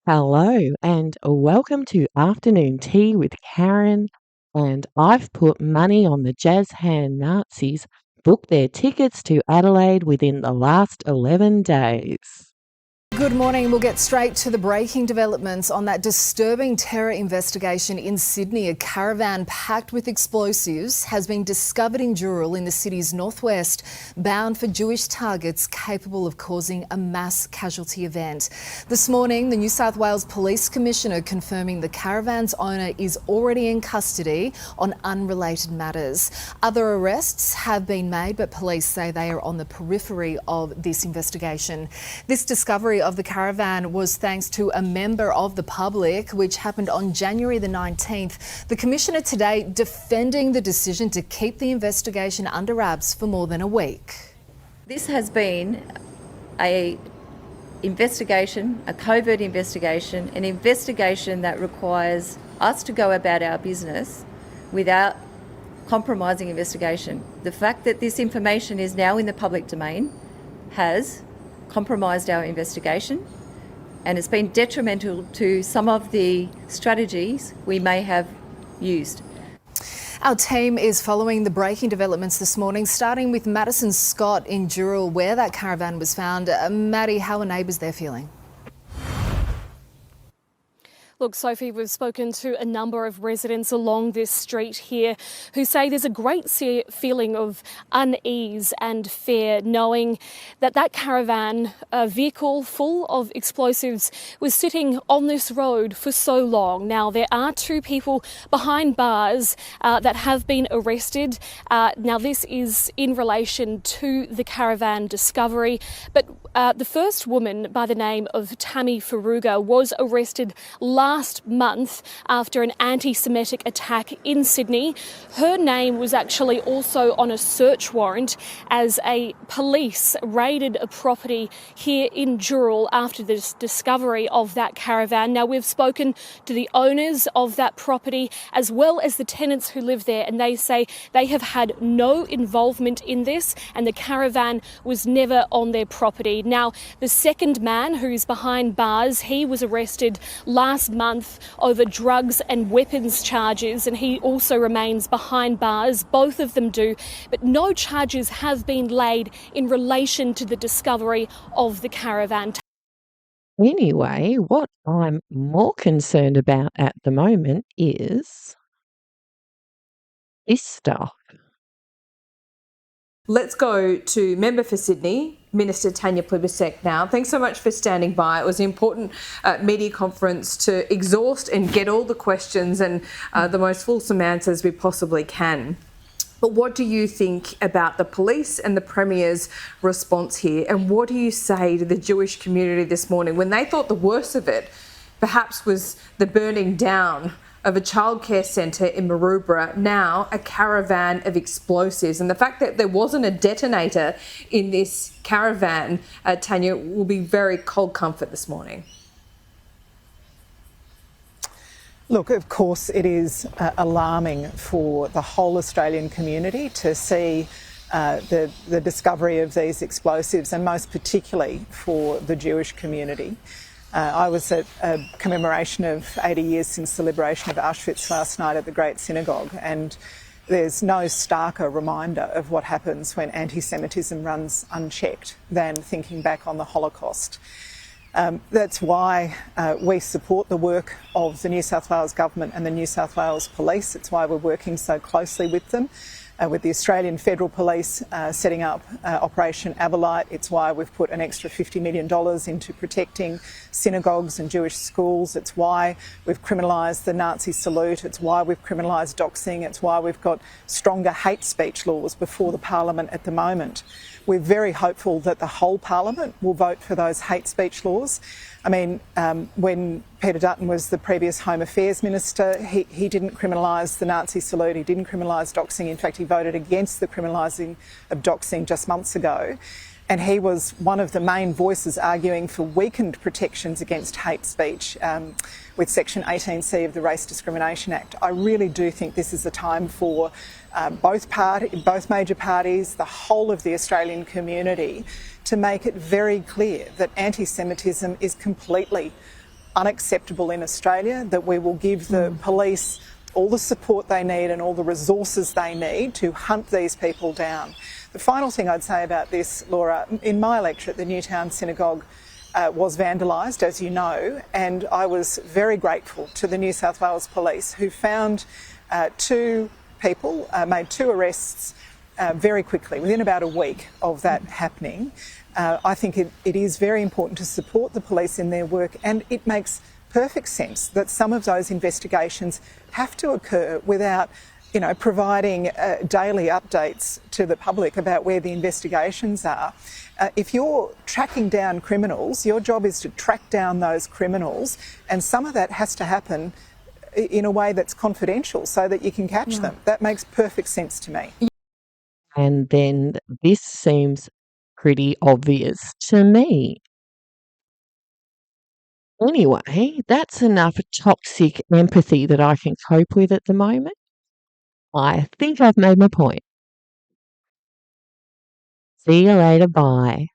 Hello and welcome to Afternoon Tea with Karen. And I've put money on the Jazz Hand Nazis book their tickets to Adelaide within the last 11 days. Good morning. We'll get straight to the breaking developments on that disturbing terror investigation in Sydney. A caravan packed with explosives has been discovered in Dural in the city's northwest, bound for Jewish targets capable of causing a mass casualty event. This morning, the New South Wales Police Commissioner confirming the caravan's owner is already in custody on unrelated matters. Other arrests have been made, but police say they are on the periphery of this investigation. This discovery of the caravan was thanks to a member of the public, which happened on January the 19th. The Commissioner today defending the decision to keep the investigation under wraps for more than a week. This has been an investigation, a covert investigation, an investigation that requires us to go about our business without compromising investigation. The fact that this information is now in the public domain has compromised our investigation, and it's been detrimental to some of the strategies we may have used. Our team is following the breaking developments this morning, starting with Madison Scott in Dural, where that caravan was found. Maddie, how are neighbours there feeling? Look, Sophie, we've spoken to a number of residents along this street here who say there's a great feeling of unease and fear knowing that that caravan, a vehicle full of explosives, was sitting on this road for so long. Now, there are two people behind bars that have been arrested. Now, this is in relation to the caravan discovery, but the first woman by the name of Tammy Faruga was arrested last month after an anti-Semitic attack in Sydney. Her name was actually also on a search warrant as police raided a property here in Dural after the discovery of that caravan. Now, we've spoken to the owners of that property as well as the tenants who live there, and they say they have had no involvement in this and the caravan was never on their property. Now, the second man who's behind bars, he was arrested last month over drugs and weapons charges, and he also remains behind bars. Both of them do, but no charges have been laid in relation to the discovery of the caravan. Anyway, what I'm more concerned about at the moment is this stuff. Let's go to Member for Sydney, Minister Tanya Plibersek now. Thanks so much for standing by. It was an important media conference to exhaust and get all the questions and the most fulsome answers we possibly can. But what do you think about the police and the Premier's response here? And what do you say to the Jewish community this morning when they thought the worst of it perhaps was the burning down of a childcare centre in Maroubra, now a caravan of explosives? And the fact that there wasn't a detonator in this caravan, Tanya, will be very cold comfort this morning. Look, of course it is alarming for the whole Australian community to see the discovery of these explosives, and most particularly for the Jewish community. I was at a commemoration of 80 years since the liberation of Auschwitz last night at the Great Synagogue, and there's no starker reminder of what happens when anti-Semitism runs unchecked than thinking back on the Holocaust. That's why we support the work of the New South Wales Government and the New South Wales Police. It's why we're working so closely with them. With the Australian Federal Police setting up Operation Aberlite. It's why we've put an extra $50 million into protecting synagogues and Jewish schools. It's why we've criminalised the Nazi salute. It's why we've criminalised doxing. It's why we've got stronger hate speech laws before the Parliament at the moment. We're very hopeful that the whole Parliament will vote for those hate speech laws. I mean, when Peter Dutton was the previous Home Affairs Minister, he didn't criminalise the Nazi salute, he didn't criminalise doxing. In fact, he voted against the criminalising of doxing just months ago. And he was one of the main voices arguing for weakened protections against hate speech with Section 18C of the Race Discrimination Act. I really do think this is a time for both major parties, the whole of the Australian community, to make it very clear that anti-Semitism is completely unacceptable in Australia, that we will give the police all the support they need and all the resources they need to hunt these people down. The final thing I'd say about this, Laura, in my electorate, the Newtown Synagogue was vandalised, as you know, and I was very grateful to the New South Wales Police, who found two people, made two arrests very quickly, within about a week of that happening. I think it is very important to support the police in their work, and it makes perfect sense that some of those investigations have to occur without, providing daily updates to the public about where the investigations are. If you're tracking down criminals, your job is to track down those criminals, and some of that has to happen in a way that's confidential so that you can catch them. That makes perfect sense to me. And then this seems pretty obvious to me. Anyway, that's enough toxic empathy that I can cope with at the moment. I think I've made my point. See you later. Bye.